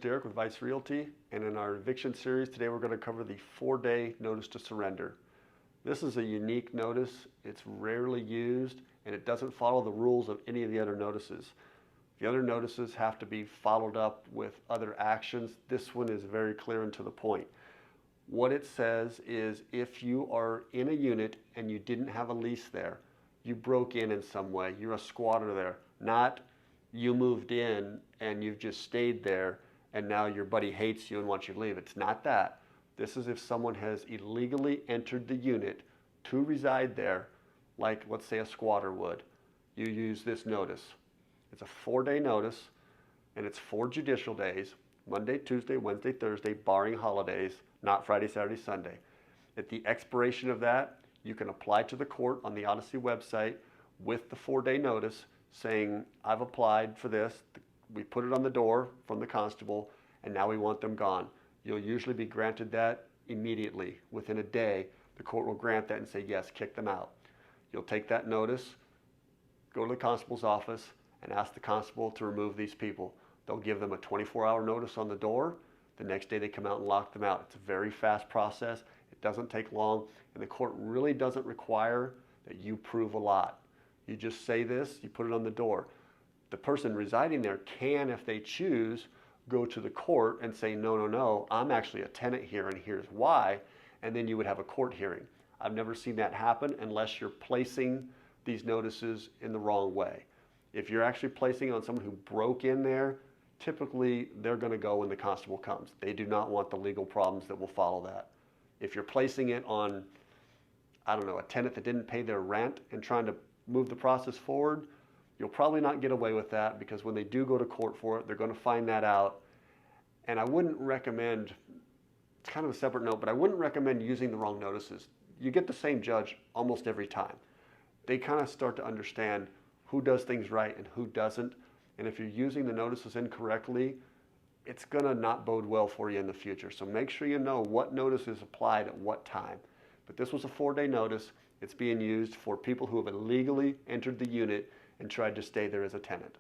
Derek with Vice Realty, and in our eviction series today we're going to cover the 4-day notice to surrender. This is a unique notice. It's rarely used and it doesn't follow the rules of any of the other notices. The other notices have to be followed up with other actions. This one is very clear and to the point. What it says is if you are in a unit and you didn't have a lease there, you broke in some way, you're a squatter there, not you moved in and you've just stayed there and now your buddy hates you and wants you to leave. It's not that. This is if someone has illegally entered the unit to reside there, like let's say a squatter would. You use this notice. It's a 4-day notice and it's 4 judicial days, Monday, Tuesday, Wednesday, Thursday, barring holidays, not Friday, Saturday, Sunday. At the expiration of that, you can apply to the court on the Odyssey website with the 4-day notice saying, I've applied for this. We put it on the door from the constable and now we want them gone. You'll usually be granted that immediately. Within a day, the court will grant that and say, yes, kick them out. You'll take that notice, go to the constable's office and ask the constable to remove these people. They'll give them a 24-hour notice on the door. The next day they come out and lock them out. It's a very fast process. It doesn't take long, and the court really doesn't require that you prove a lot. You just say this, you put it on the door. The person residing there can, if they choose, go to the court and say, no, no, no, I'm actually a tenant here and here's why, and then you would have a court hearing. I've never seen that happen unless you're placing these notices in the wrong way. If you're actually placing it on someone who broke in there, typically they're going to go when the constable comes. They do not want the legal problems that will follow that. If you're placing it on, I don't know, a tenant that didn't pay their rent and trying to move the process forward, you'll probably not get away with that because when they do go to court for it, they're going to find that out. And I wouldn't recommend, it's kind of a separate note, but I wouldn't recommend using the wrong notices. You get the same judge almost every time. They kind of start to understand who does things right and who doesn't. And if you're using the notices incorrectly, it's going to not bode well for you in the future. So make sure you know what notice is applied at what time. But this was a 4-day notice. It's being used for people who have illegally entered the unit and tried to stay there as a tenant.